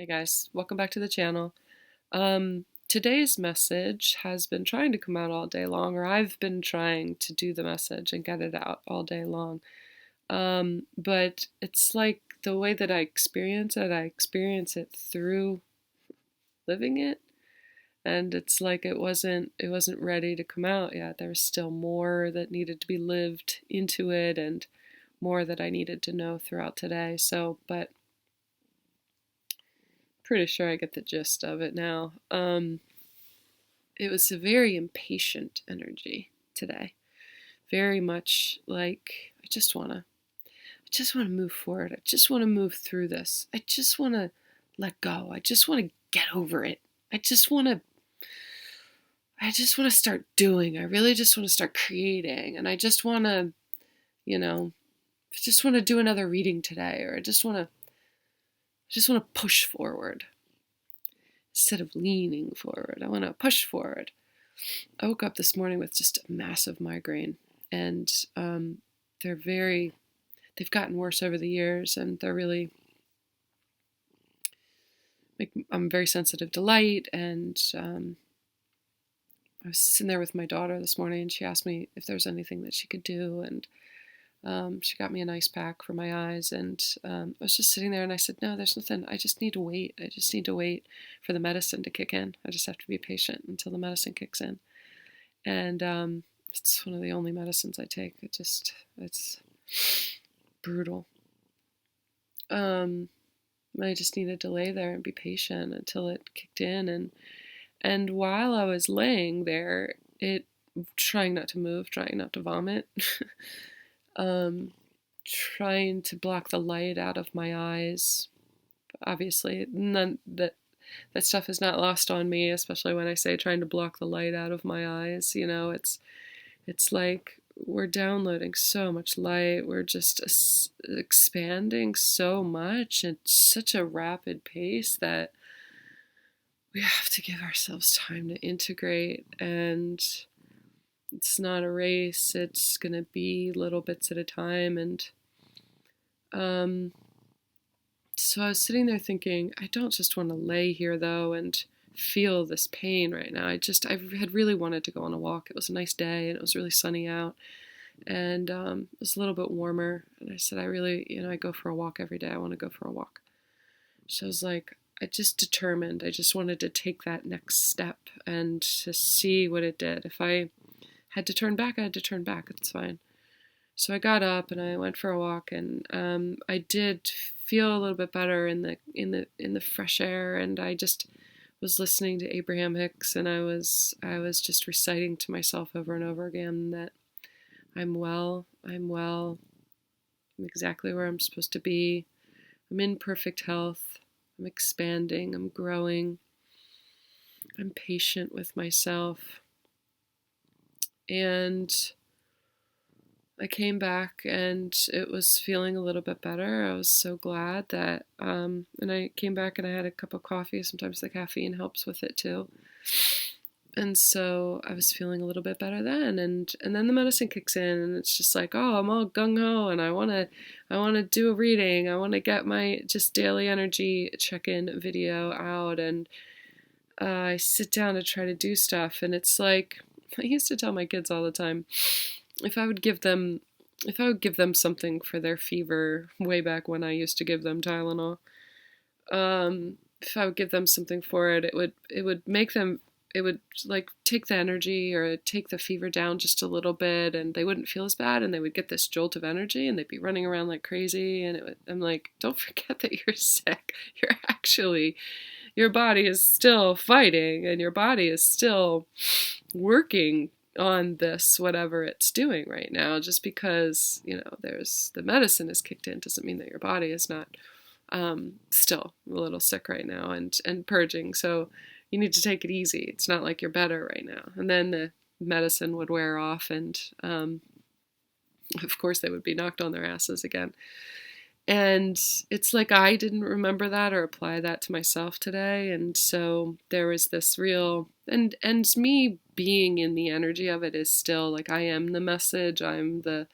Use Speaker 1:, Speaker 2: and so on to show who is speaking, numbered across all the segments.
Speaker 1: Hey guys, welcome back to the channel. Today's message has been trying to come out all day long, or I've been trying to do the message and get it out all day long. But it's like the way that I experience it through living it, and it's like it wasn't ready to come out yet. There was still more that needed to be lived into it, and more that I needed to know throughout today. But pretty sure I get the gist of it now. It was a very impatient energy today. Very much like I just wanna move forward. I just wanna move through this. I just wanna let go. I just wanna get over it. I just wanna I just wanna start doing. I really just wanna start creating. And I just wanna, you know, I just wanna do another reading today, or I just wanna push forward instead of leaning forward. I wanna push forward. I woke up this morning with just a massive migraine, and they're very, they've gotten worse over the years, and they're really, like, I'm very sensitive to light, and I was sitting there with my daughter this morning, and she asked me if there's anything that she could do, and she got me an ice pack for my eyes, and I was just sitting there, and I said, no, there's nothing. I just need to wait. I just need to wait for the medicine to kick in. I just have to be patient until the medicine kicks in. And it's one of the only medicines I take. It's brutal. I just needed to lay there and be patient until it kicked in. And while I was laying there, trying not to move, trying not to vomit, trying to block the light out of my eyes. Obviously, none that stuff is not lost on me, especially when I say trying to block the light out of my eyes. It's like we're downloading so much light. We're just expanding so much at such a rapid pace that we have to give ourselves time to integrate. And it's not a race. It's going to be little bits at a time. And so I was sitting there thinking, I don't just want to lay here though and feel this pain right now. I had really wanted to go on a walk. It was a nice day and it was really sunny out, and it was a little bit warmer. And I said, I really, I go for a walk every day. I want to go for a walk. So I was like, I just determined. I just wanted to take that next step and to see what it did. If I had to turn back, I had to turn back. It's fine. So I got up and I went for a walk, and I did feel a little bit better in the fresh air, and I just was listening to Abraham Hicks, and I was just reciting to myself over and over again that I'm well, I'm exactly where I'm supposed to be, I'm in perfect health, I'm expanding, I'm growing, I'm patient with myself. And I came back and it was feeling a little bit better. I was so glad that, and I came back and I had a cup of coffee. Sometimes the caffeine helps with it too. And so I was feeling a little bit better then. And then the medicine kicks in, and it's just like, oh, I'm all gung-ho, and I want to do a reading. I want to get my just daily energy check-in video out. And I sit down to try to do stuff. And it's like, I used to tell my kids all the time, if I would give them something for their fever, way back when I used to give them Tylenol, if I would give them something for it, it would make them, it would like take the energy or take the fever down just a little bit, and they wouldn't feel as bad, and they would get this jolt of energy, and they'd be running around like crazy. And I'm like, don't forget that you're sick. Your body is still fighting, and your body is still working on this, whatever it's doing right now. Just because there's the medicine is kicked in doesn't mean that your body is not still a little sick right now and purging. So you need to take it easy. It's not like you're better right now. And then the medicine would wear off, and of course they would be knocked on their asses again. And it's like I didn't remember that or apply that to myself today. And so there was this real, and me being in the energy of it is still like, I am the message. I am the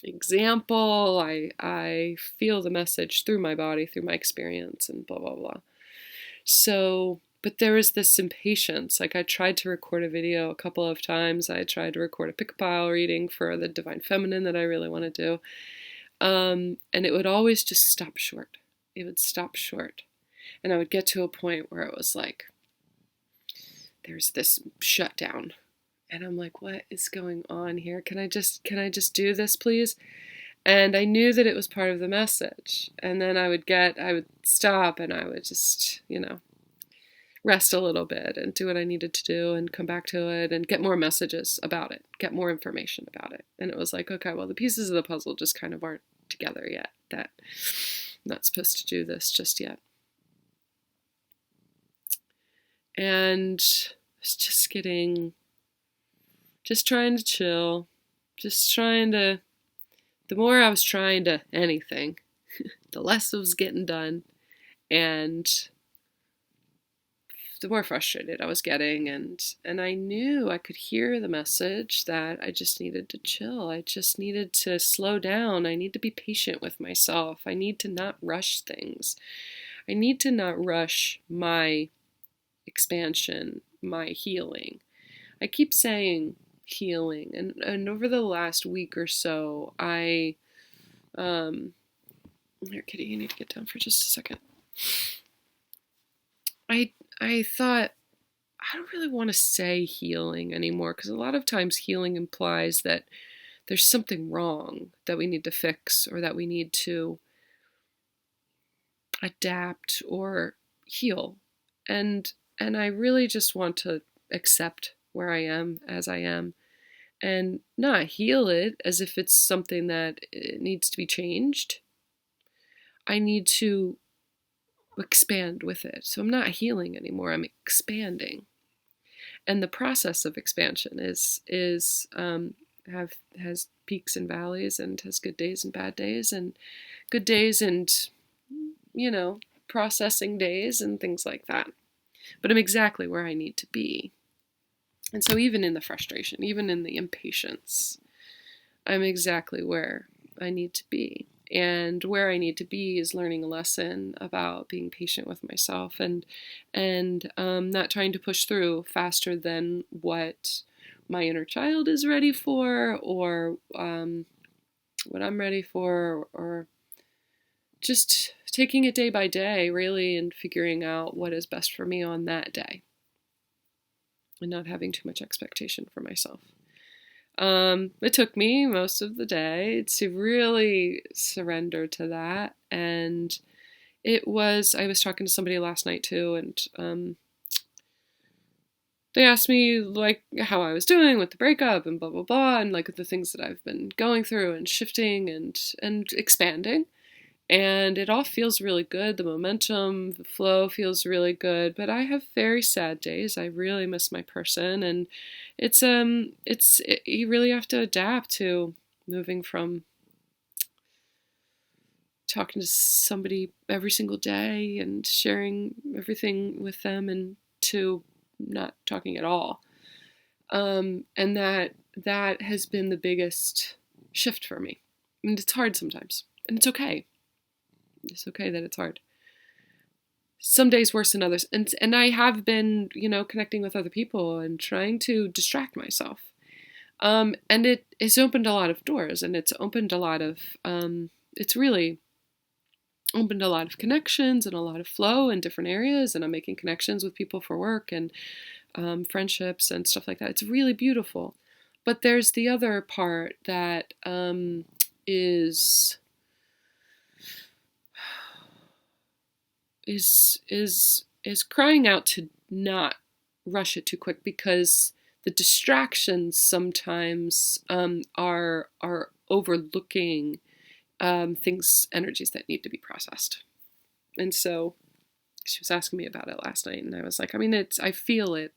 Speaker 1: example. I feel the message through my body, through my experience, and blah, blah, blah. So, but there is this impatience. Like, I tried to record a video a couple of times. I tried to record a pick a pile reading for the Divine Feminine that I really want to do. And it would always just stop short. It would stop short. And I would get to a point where it was like, there's this shutdown. And I'm like, what is going on here? Can I just do this, please? And I knew that it was part of the message. And then I would stop and I would just, rest a little bit and do what I needed to do and come back to it and get more messages about it, get more information about it. And it was like, okay, well, the pieces of the puzzle just kind of aren't together yet. That I'm not supposed to do this just yet. And I was just trying to chill, the more I was trying to anything, the less it was getting done, and the more frustrated I was getting, and I knew I could hear the message that I just needed to chill. I just needed to slow down. I need to be patient with myself. I need to not rush things. I need to not rush my expansion, my healing. I keep saying healing, and over the last week or so, here, Kitty, you need to get down for just a second. I thought, I don't really want to say healing anymore, because a lot of times healing implies that there's something wrong that we need to fix, or that we need to adapt or heal. And I really just want to accept where I am as I am, and not heal it as if it's something that needs to be changed. I need to expand with it. So I'm not healing anymore, I'm expanding. And the process of expansion has peaks and valleys, and has good days and bad days, and good days and processing days and things like that. But I'm exactly where I need to be. And so even in the frustration, even in the impatience, I'm exactly where I need to be. And where I need to be is learning a lesson about being patient with myself, and not trying to push through faster than what my inner child is ready for, or what I'm ready for, or just taking it day by day, really, and figuring out what is best for me on that day, and not having too much expectation for myself. It took me most of the day to really surrender to that, and I was talking to somebody last night too, and they asked me like how I was doing with the breakup and blah blah blah, and like the things that I've been going through and shifting and expanding. And it all feels really good. The momentum, the flow feels really good. But I have very sad days. I really miss my person, and you really have to adapt to moving from talking to somebody every single day and sharing everything with them, and to not talking at all. And that has been the biggest shift for me. And it's hard sometimes, and it's okay. It's okay that it's hard. Some days worse than others. And I have been, connecting with other people and trying to distract myself. And it has opened a lot of doors, and it's opened a lot of, it's really opened a lot of connections and a lot of flow in different areas. And I'm making connections with people for work and friendships and stuff like that. It's really beautiful. But there's the other part that is crying out to not rush it too quick, because the distractions sometimes are overlooking energies that need to be processed. And so she was asking me about it last night, and I was like, I feel it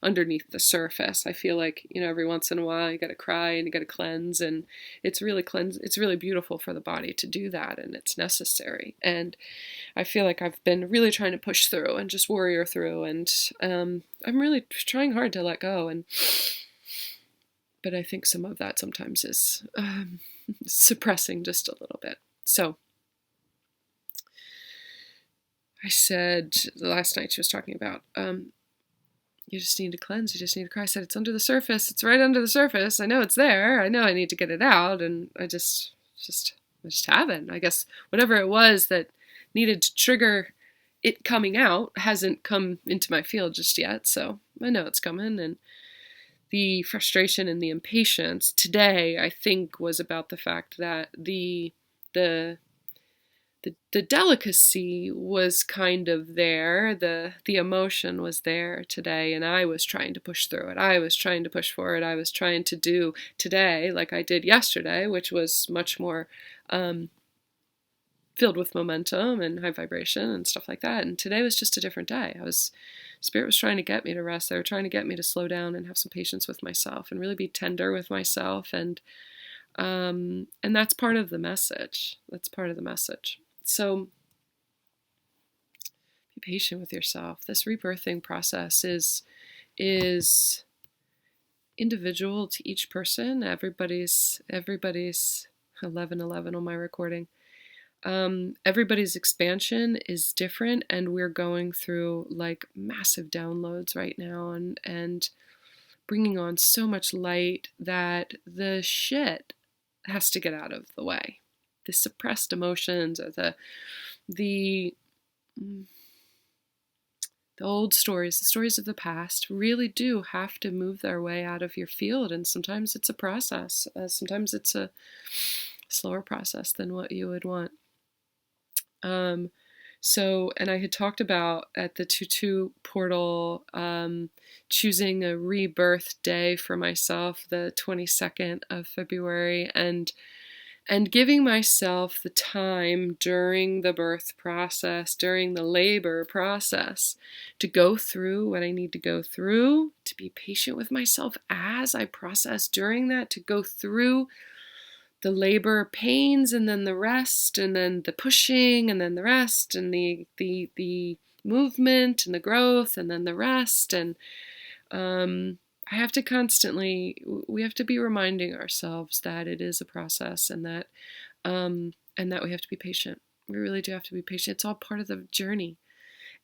Speaker 1: underneath the surface. I feel like, every once in a while you got to cry and you got to cleanse, and it's really beautiful for the body to do that, and it's necessary. And I feel like I've been really trying to push through and just warrior through, and I'm really trying hard to let go. And But I think some of that sometimes is suppressing just a little bit. So I said last night, she was talking about, you just need to cleanse, you just need to cry. I said, it's under the surface, it's right under the surface. I know it's there, I know I need to get it out, and I just haven't. I guess whatever it was that needed to trigger it coming out hasn't come into my field just yet, so I know it's coming. And the frustration and the impatience today, I think, was about the fact that the delicacy was kind of there, the emotion was there today, and I was trying to push through it. I was trying to push forward. I was trying to do today like I did yesterday, which was much more filled with momentum and high vibration and stuff like that. And today was just a different day. Spirit was trying to get me to rest. They were trying to get me to slow down and have some patience with myself and really be tender with myself. And that's part of the message. That's part of the message. So be patient with yourself. This rebirthing process is individual to each person. Everybody's 11:11 on my recording. Everybody's expansion is different, and we're going through like massive downloads right now, and bringing on so much light that the shit has to get out of the way. The suppressed emotions, or the old stories, the stories of the past, really do have to move their way out of your field. And sometimes it's a process. Sometimes it's a slower process than what you would want. So, and I had talked about at the 2-2 portal, choosing a rebirth day for myself, the 22nd of February, and giving myself the time during the birth process, during the labor process, to go through what I need to go through, to be patient with myself as I process during that, to go through the labor pains and then the rest, and then the pushing and then the rest, and the movement and the growth and then the rest. And we have to be reminding ourselves that it is a process, and that we have to be patient. We really do have to be patient. It's all part of the journey.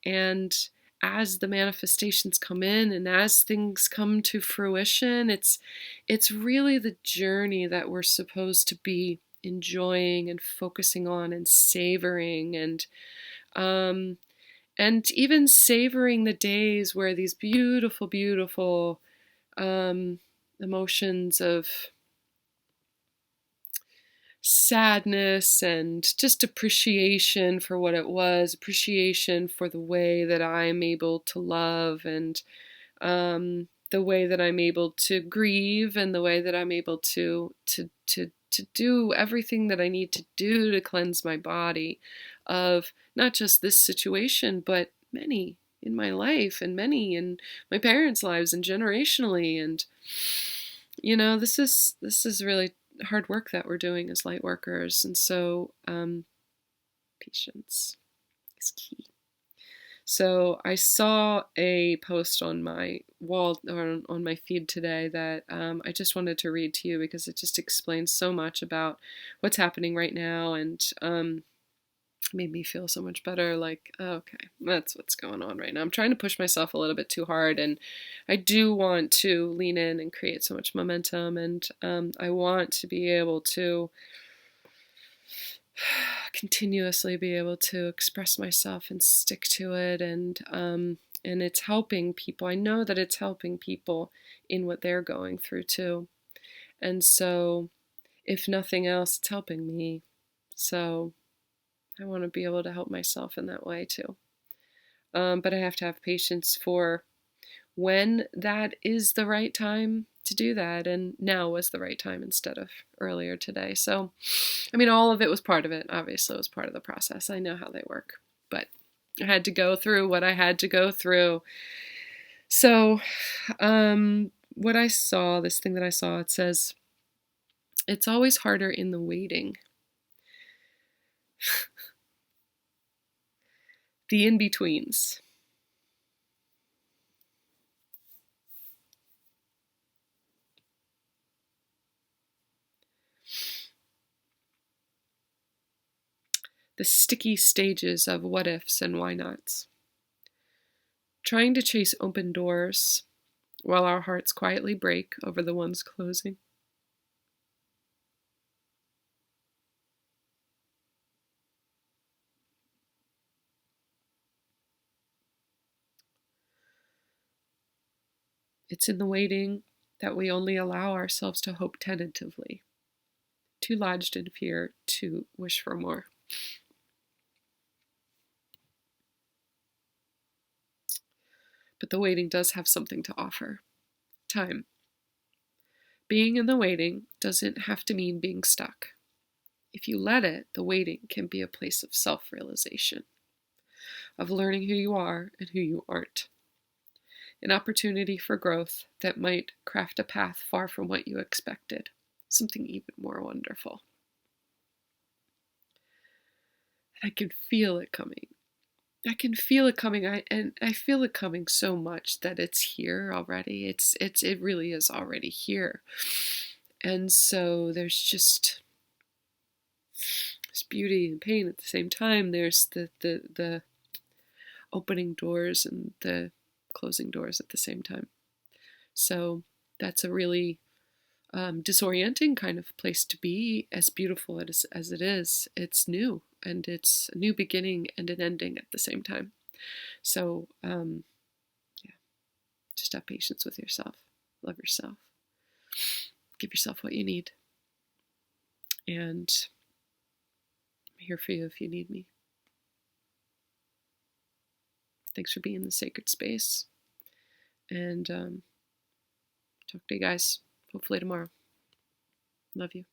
Speaker 1: And as the manifestations come in and as things come to fruition, it's really the journey that we're supposed to be enjoying and focusing on and savoring, and even savoring the days where these beautiful, beautiful emotions of sadness and just appreciation for what it was, appreciation for the way that I'm able to love, and the way that I'm able to grieve, and the way that I'm able to do everything that I need to do to cleanse my body of not just this situation, but many in my life and many in my parents' lives and generationally. And this is really hard work that we're doing as light workers, and so patience is key. So I saw a post on my wall, or on my feed today, that I just wanted to read to you, because it just explains so much about what's happening right now, and made me feel so much better. Like, oh, okay, that's what's going on right now. I'm trying to push myself a little bit too hard, and I do want to lean in and create so much momentum, and I want to be able to continuously be able to express myself and stick to it, and it's helping people. I know that it's helping people in what they're going through too, and so if nothing else, it's helping me. So I want to be able to help myself in that way too. But I have to have patience for when that is the right time to do that, and now was the right time instead of earlier today. So, I mean, all of it was part of it. Obviously, it was part of the process. I know how they work, but I had to go through what I had to go through. So, what I saw, this thing that I saw, it says, it's always harder in the waiting. The in-betweens. the sticky stages of what ifs and why nots. Trying to chase open doors while our hearts quietly break over the ones closing. It's in the waiting that we only allow ourselves to hope tentatively, too lodged in fear to wish for more. But the waiting does have something to offer. Time. Being in the waiting doesn't have to mean being stuck. If you let it, the waiting can be a place of self-realization, of learning who you are and who you aren't. An opportunity for growth that might craft a path far from what you expected, something even more wonderful. And I can feel it coming. I can feel it coming. I feel it coming so much that it's here already. It really is already here. And so there's just this beauty and pain at the same time. There's the opening doors and the closing doors at the same time. So that's a really disorienting kind of place to be, as beautiful as it is. It's new, and it's a new beginning and an ending at the same time. So, yeah, just have patience with yourself. Love yourself. Give yourself what you need. And I'm here for you if you need me. Thanks for being in the sacred space. And talk to you guys hopefully tomorrow. Love you.